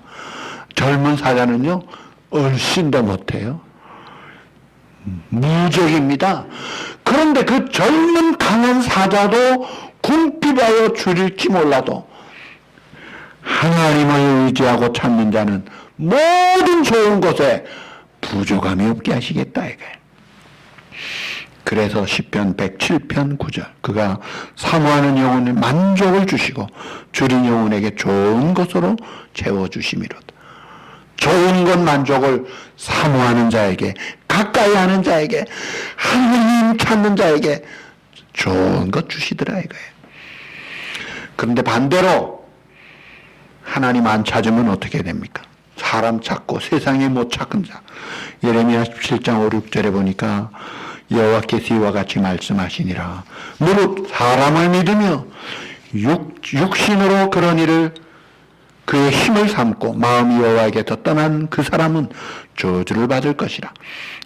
젊은 사자는요, 얼씬도 못해요. 무적입니다. 그런데 그 젊은 강한 사자도 궁핍하여 줄일지 몰라도 하나님을 의지하고 찾는 자는 모든 좋은 것에 부족함이 없게 하시겠다 이거예요. 그래서 시편 107편 9절 그가 사모하는 영혼에 만족을 주시고 줄인 영혼에게 좋은 것으로 채워주심이로다. 좋은 것 만족을 사모하는 자에게, 가까이 하는 자에게, 하나님 찾는 자에게 좋은 것 주시더라 이거예요. 그런데 반대로 하나님 안 찾으면 어떻게 됩니까? 사람 찾고 세상에 못 찾은 자. 예레미야 17장 5, 6절에 보니까 여호와께서 이와 같이 말씀하시니라. 무릇 사람을 믿으며 육신으로 그런 일을 그의 힘을 삼고 마음이 여호와에게서 떠난 그 사람은 저주를 받을 것이라.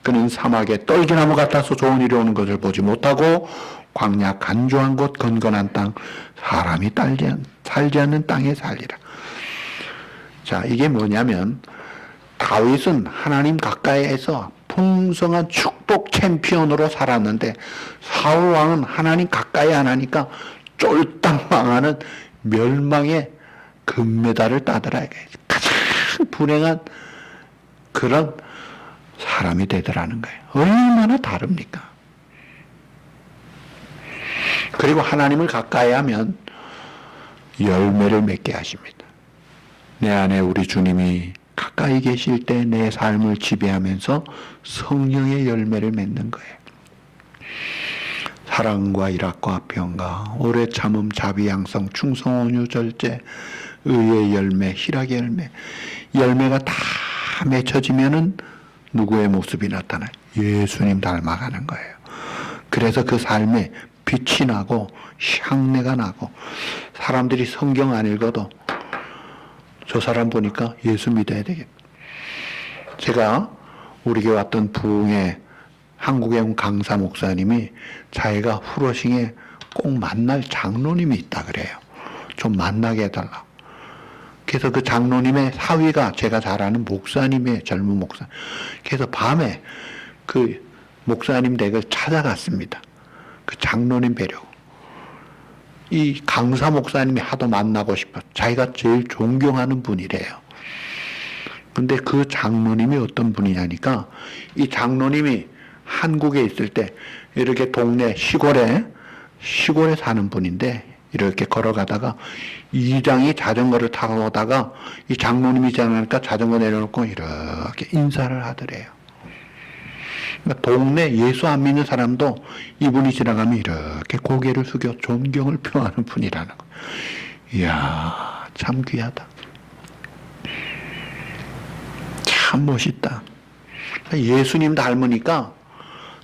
그는 사막에 떨기나무 같아서 좋은 일이 오는 것을 보지 못하고 광야 간조한 곳 건건한 땅 사람이 살지 않는 땅에 살리라. 자, 이게 뭐냐면 다윗은 하나님 가까이에서 풍성한 축복 챔피언으로 살았는데 사울 왕은 하나님 가까이 안 하니까 쫄딱 망하는 멸망의 금메달을 따더라. 가장 불행한 그런 사람이 되더라는 거예요. 얼마나 다릅니까? 그리고 하나님을 가까이 하면 열매를 맺게 하십니다. 내 안에 우리 주님이 가까이 계실 때 내 삶을 지배하면서 성령의 열매를 맺는 거예요. 사랑과 일학과 평가, 오래 참음, 자비, 양성, 충성, 온유, 절제, 의의 열매, 희락의 열매. 열매가 다 맺혀지면은 누구의 모습이 나타나요? 예수님 닮아가는 거예요. 그래서 그 삶에 빛이 나고 향내가 나고 사람들이 성경 안 읽어도 저 사람 보니까 예수 믿어야 되겠다. 제가 우리 교회 왔던 부흥의 한국에 온 강사 목사님이 자기가 후러싱에 꼭 만날 장로님이 있다 그래요. 좀 만나게 해달라고. 그래서 그 장로님의 사위가 제가 잘 아는 목사님의 젊은 목사. 그래서 밤에 그 목사님 댁을 찾아갔습니다. 그 장로님 뵈려고. 이 강사 목사님이 하도 만나고 싶어. 자기가 제일 존경하는 분이래요. 근데 그 장로님이 어떤 분이냐니까 이 장로님이 한국에 있을 때 이렇게 동네 시골에 사는 분인데 이렇게 걸어가다가 이장이 자전거를 타고 오다가 이 장로님이 지나가니까 자전거 내려놓고 이렇게 인사를 하더래요. 그러니까 동네 예수 안 믿는 사람도 이분이 지나가면 이렇게 고개를 숙여 존경을 표하는 분이라는 거. 이야, 참 귀하다. 참 멋있다. 예수님 닮으니까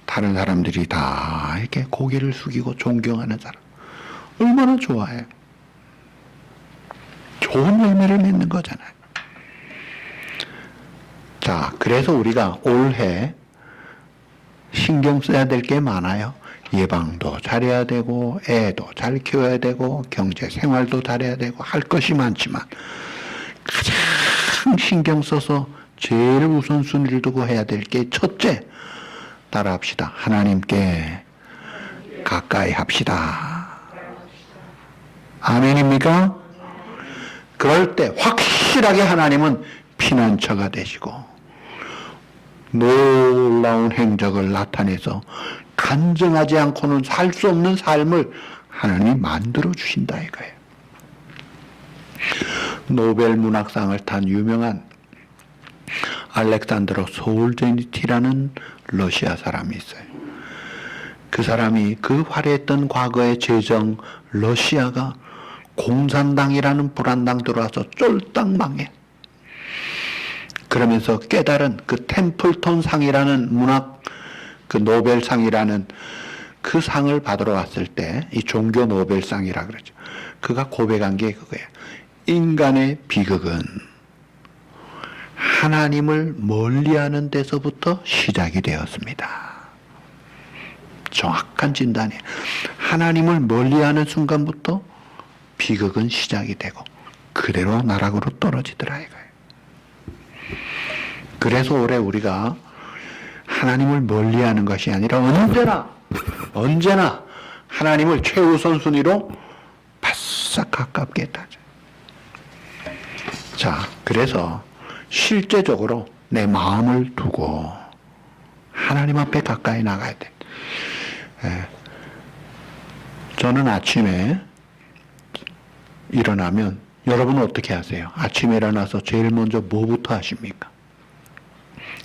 다른 사람들이 다 이렇게 고개를 숙이고 존경하는 사람. 얼마나 좋아해요. 좋은 열매를 맺는 거잖아요. 자, 그래서 우리가 올해 신경 써야 될 게 많아요. 예방도 잘해야 되고, 애도 잘 키워야 되고, 경제 생활도 잘해야 되고, 할 것이 많지만, 가장 신경 써서 제일 우선순위를 두고 해야 될 게 첫째, 따라합시다. 하나님께 가까이 합시다. 아멘입니까? 그럴 때 확실하게 하나님은 피난처가 되시고 놀라운 행적을 나타내서 간증하지 않고는 살 수 없는 삶을 하나님이 만들어 주신다 이거예요. 노벨 문학상을 탄 유명한 알렉산드로 솔제니티라는 러시아 사람이 있어요. 그 사람이 그 화려했던 과거의 제정 러시아가 공산당이라는 불안당 들어와서 쫄딱 망해. 그러면서 깨달은 그 템플턴 상이라는 문학 그 노벨상이라는 그 상을 받으러 왔을 때 이 종교 노벨상이라 그러죠. 그가 고백한 게 그거예요. 인간의 비극은 하나님을 멀리하는 데서부터 시작이 되었습니다. 정확한 진단이에요. 하나님을 멀리하는 순간부터 비극은 시작이 되고 그대로 나락으로 떨어지더라 이거예요. 그래서 올해 우리가 하나님을 멀리하는 것이 아니라 언제나 하나님을 최우선 순위로 바싹 가깝게 하자. 자, 그래서 실제적으로 내 마음을 두고 하나님 앞에 가까이 나가야 돼. 저는 아침에 일어나면 여러분은 어떻게 하세요? 아침에 일어나서 제일 먼저 뭐부터 하십니까?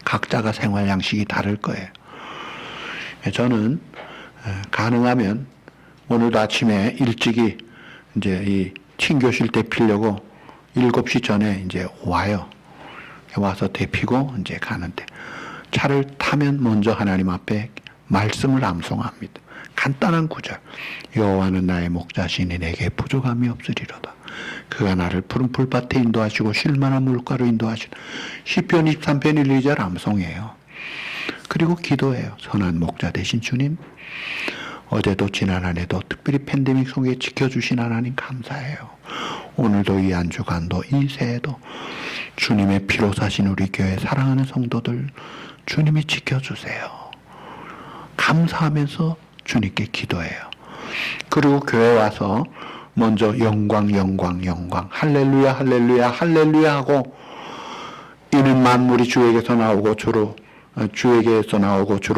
각자가 생활 양식이 다를 거예요. 저는 가능하면 오늘도 아침에 일찍이 이제 이 친교실 데피려고 7시 전에 이제 와요. 와서 데피고 이제 가는데 차를 타면 먼저 하나님 앞에 말씀을 암송합니다. 간단한 구절. 여호와는 나의 목자시니 내게 부족함이 없으리로다. 그가 나를 푸른 풀밭에 인도하시고 쉴만한 물가로 인도하시는 시편 23편 1, 2절 암송해요. 그리고 기도해요. 선한 목자 되신 주님, 어제도 지난 한 해도 특별히 팬데믹 속에 지켜주신 하나님 감사해요. 오늘도 이 한 주간도 이 새해도 주님의 피로 사신 우리 교회 사랑하는 성도들 주님이 지켜주세요. 감사하면서 주님께 기도해요. 그리고 교회 와서 먼저 영광 할렐루야 할렐루야 할렐루야 하고 이는 만물이 주에게서 나오고 주로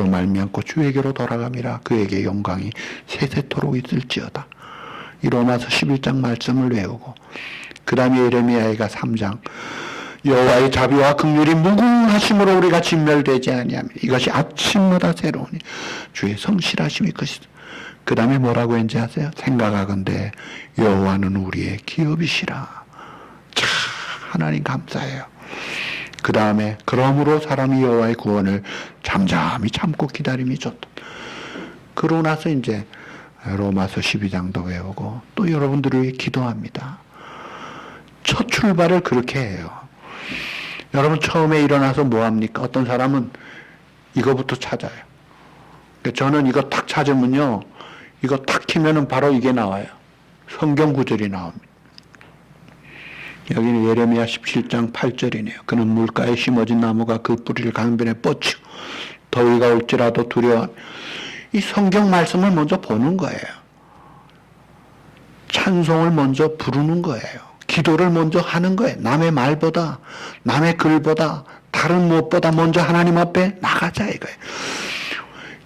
말미암고 주에게로 돌아감이라 그에게 영광이 세세토록 있을지어다. 이 로마서 11장 말씀을 외우고 그 다음에 예레미야가 3장 여호와의 자비와 긍휼이 무궁하심으로 우리가 진멸되지 아니하며 이것이 아침마다 새로우니 주의 성실하심이 것이다. 그 다음에 뭐라고 했는지 아세요? 생각하건대 여호와는 우리의 기업이시라. 참 하나님 감사해요. 그 다음에 그러므로 사람이 여호와의 구원을 잠잠히 참고 기다림이 좋다. 그러고 나서 이제 로마서 12장도 외우고 또 여러분들을 위해 기도합니다. 첫 출발을 그렇게 해요. 여러분 처음에 일어나서 뭐 합니까? 어떤 사람은 이거부터 찾아요. 저는 이거 탁 찾으면요. 이거 탁 키면은 바로 이게 나와요. 성경 구절이 나옵니다. 여기는 예레미야 17장 8절이네요. 그는 물가에 심어진 나무가 그 뿌리를 강변에 뻗치고 더위가 올지라도 두려워. 이 성경 말씀을 먼저 보는 거예요. 찬송을 먼저 부르는 거예요. 기도를 먼저 하는 거예요. 남의 말보다, 남의 글보다, 다른 무엇보다 먼저 하나님 앞에 나가자 이거예요.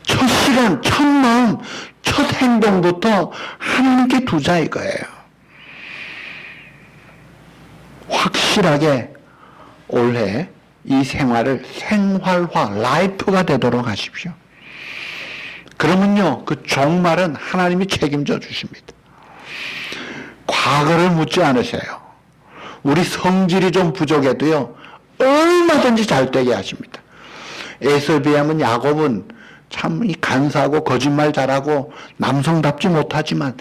첫 시간, 첫 마음, 첫 행동부터 하나님께 두자 이거예요. 확실하게 올해 이 생활을 생활화, 라이프가 되도록 하십시오. 그러면요, 그 종말은 하나님이 책임져 주십니다. 과거를 묻지 않으세요. 우리 성질이 좀 부족해도요, 얼마든지 잘 되게 하십니다. 에서에 비하면 야곱은 참 간사하고 거짓말 잘하고 남성답지 못하지만,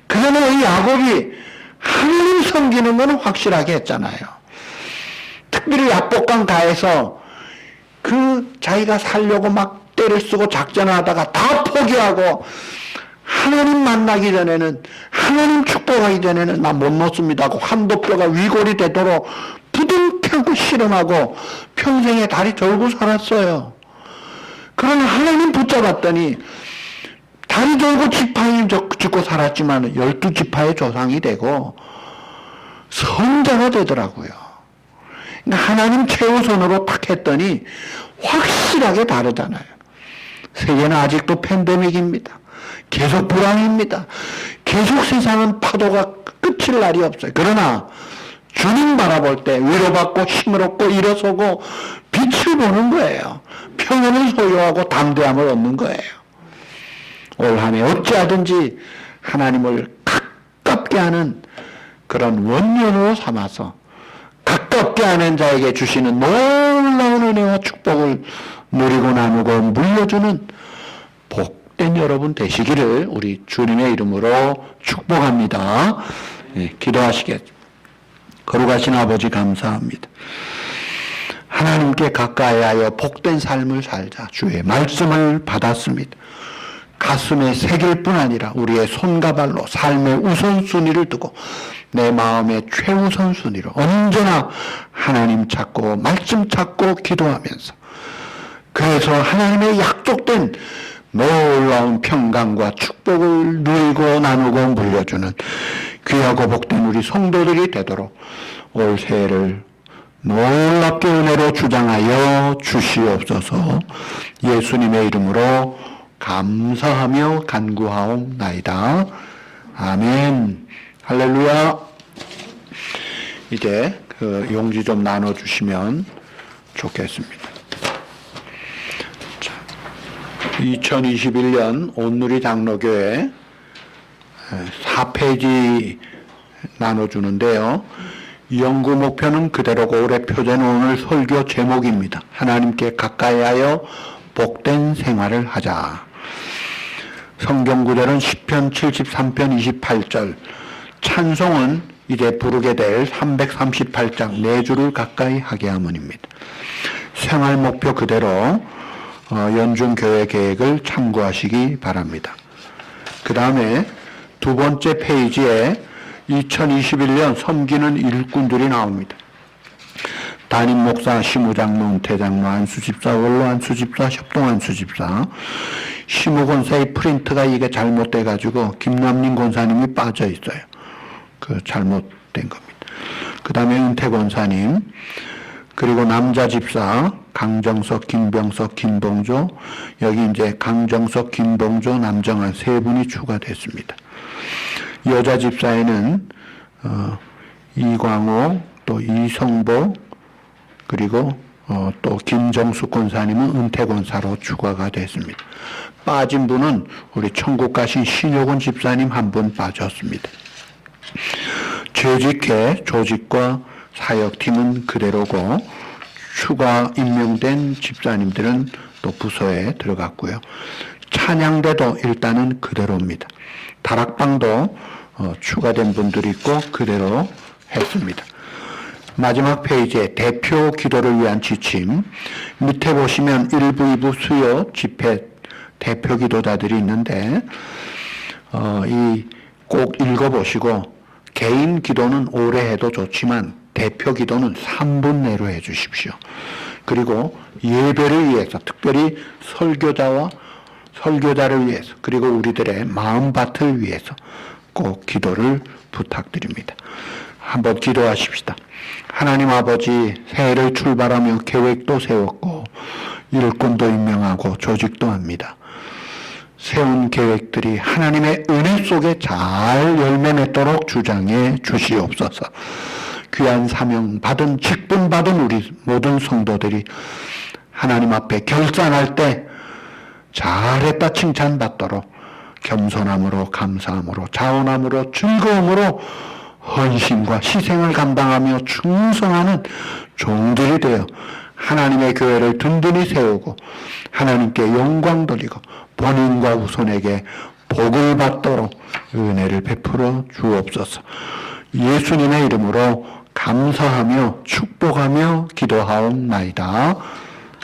그러나 이 야곱이 하나님 섬기는 건 확실하게 했잖아요. 특별히 야복강 가에서 그 자기가 살려고 막 때를 쓰고 작전을 하다가 다 포기하고 하나님 만나기 전에는, 하나님 축복하기 전에는 나 못 놓습니다 하고 한도뼈가 위골이 되도록 부둥켜고 실험하고 평생에 다리 절고 살았어요. 그러나 하나님 붙잡았더니 다리 절고 지팡이 짚고 살았지만 12지파의 조상이 되고 성자가 되더라고요. 그러니까 하나님 최우선으로 딱 했더니 확실하게 다르잖아요. 세계는 아직도 팬데믹입니다. 계속 불황입니다. 계속 세상은 파도가 끝일 날이 없어요. 그러나 주님 바라볼 때 위로받고 힘을 얻고 일어서고 빛을 보는 거예요. 평안을 소유하고 담대함을 얻는 거예요. 올 한 해 어찌하든지 하나님을 가깝게 하는 그런 원년으로 삼아서 가깝게 하는 자에게 주시는 놀라운 은혜와 축복을 누리고 나누고 물려주는 복된 여러분 되시기를 우리 주님의 이름으로 축복합니다. 네, 기도하시겠습니다. 거룩하신 아버지 감사합니다. 하나님께 가까이 하여 복된 삶을 살자 주의 말씀을 받았습니다. 가슴에 새길 뿐 아니라 우리의 손과 발로 삶의 우선순위를 두고 내 마음의 최우선순위로 언제나 하나님 찾고 말씀 찾고 기도하면서, 그래서 하나님의 약속된 놀라운 평강과 축복을 누리고 나누고 물려주는 귀하고 복된 우리 성도들이 되도록 올 새해를 놀랍게 은혜로 주장하여 주시옵소서. 예수님의 이름으로 감사하며 간구하옵나이다. 아멘. 할렐루야. 이제 그 용지 좀 나눠주시면 좋겠습니다. 자, 2021년 온누리 장로교회 4페이지 나눠주는데요. 연구 목표는 그대로고 올해 표제는 오늘 설교 제목입니다. 하나님께 가까이 하여 복된 생활을 하자. 성경 구절은 시편 73편 28절, 찬송은 이제 부르게 될 338장 네 줄을 가까이 하게 하문입니다. 생활 목표 그대로 연중교회 계획을 참고하시기 바랍니다. 그 다음에 두 번째 페이지에 2021년 섬기는 일꾼들이 나옵니다. 담임 목사, 시무장로, 은퇴장로, 안수집사, 원로 안수집사, 협동 안수집사, 시무 권사의 프린트가 이게 잘못돼가지고 김남림 권사님이 빠져 있어요. 그 잘못된 겁니다. 그 다음에 은퇴 권사님, 그리고 남자 집사 강정석, 김병석, 김봉조, 여기 이제 강정석, 김봉조, 남정한 세 분이 추가됐습니다. 여자 집사에는 이광호, 또 이성보, 그리고 또 김정숙 권사님은 은퇴 권사로 추가가 됐습니다. 빠진 분은 우리 천국 가신 신효근 집사님 한 분 빠졌습니다. 재직회 조직과 사역팀은 그대로고 추가 임명된 집사님들은 또 부서에 들어갔고요. 찬양대도 일단은 그대로입니다. 다락방도 추가된 분들이 있고 그대로 했습니다. 마지막 페이지에 대표 기도를 위한 지침, 밑에 보시면 1부, 2부 수요 집회 대표 기도자들이 있는데 꼭 읽어보시고 개인 기도는 오래 해도 좋지만 대표 기도는 3분 내로 해 주십시오. 그리고 예배를 위해서, 특별히 설교자를 위해서, 그리고 우리들의 마음밭을 위해서 꼭 기도를 부탁드립니다. 한번 기도하십시다. 하나님 아버지, 새해를 출발하며 계획도 세웠고 일꾼도 임명하고 조직도 합니다. 세운 계획들이 하나님의 은혜 속에 잘 열매 맺도록 주장해 주시옵소서. 귀한 사명 받은, 직분 받은 우리 모든 성도들이 하나님 앞에 결산할 때 잘했다 칭찬받도록 겸손함으로, 감사함으로, 자원함으로, 즐거움으로 헌신과 희생을 감당하며 충성하는 종들이 되어 하나님의 교회를 든든히 세우고 하나님께 영광 돌리고 본인과 후손에게 복을 받도록 은혜를 베풀어 주옵소서. 예수님의 이름으로 감사하며 축복하며 기도하옵나이다.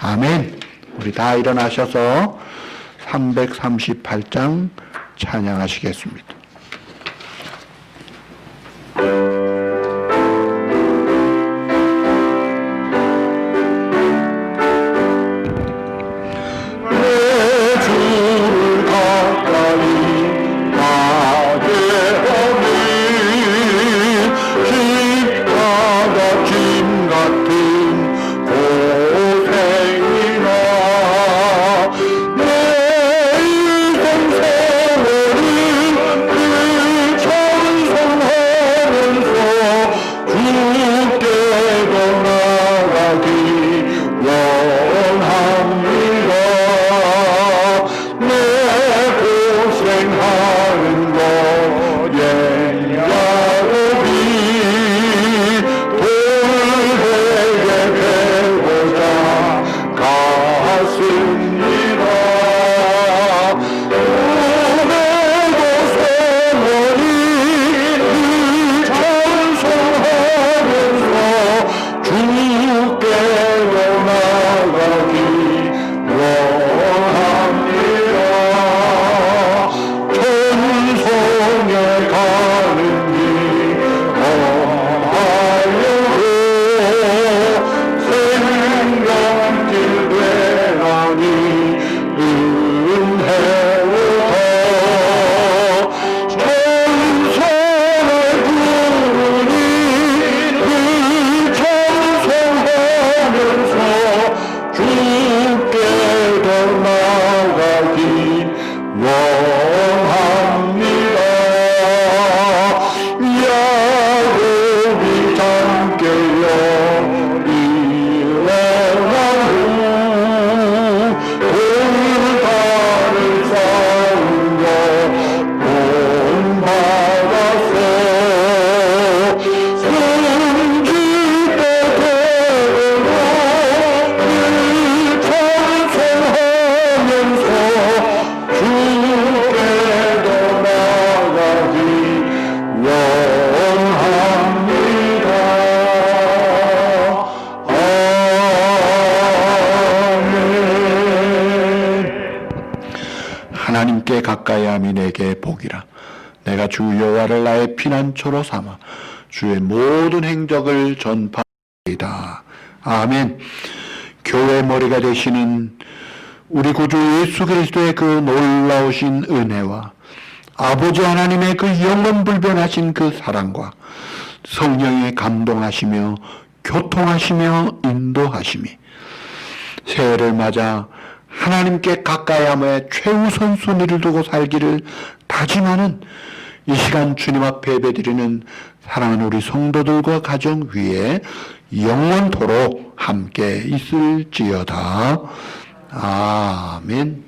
아멘. 우리 다 일어나셔서 338장 찬양하시겠습니다. 하나님께 가까이함이 내게 복이라. 내가 주 여호와를 나의 피난처로 삼아 주의 모든 행적을 전파하리이다. 아멘. 교회 머리가 되시는 우리 구주 예수 그리스도의 그 놀라우신 은혜와 아버지 하나님의 그 영원불변하신 그 사랑과 성령의 감동하시며 교통하시며 인도하심이 새해를 맞아 하나님께 가까이함에 최우선 순위를 두고 살기를 다짐하는 이 시간 주님 앞에 예배드리는 사랑하는 우리 성도들과 가정 위에 영원토록 함께 있을지어다. 아멘.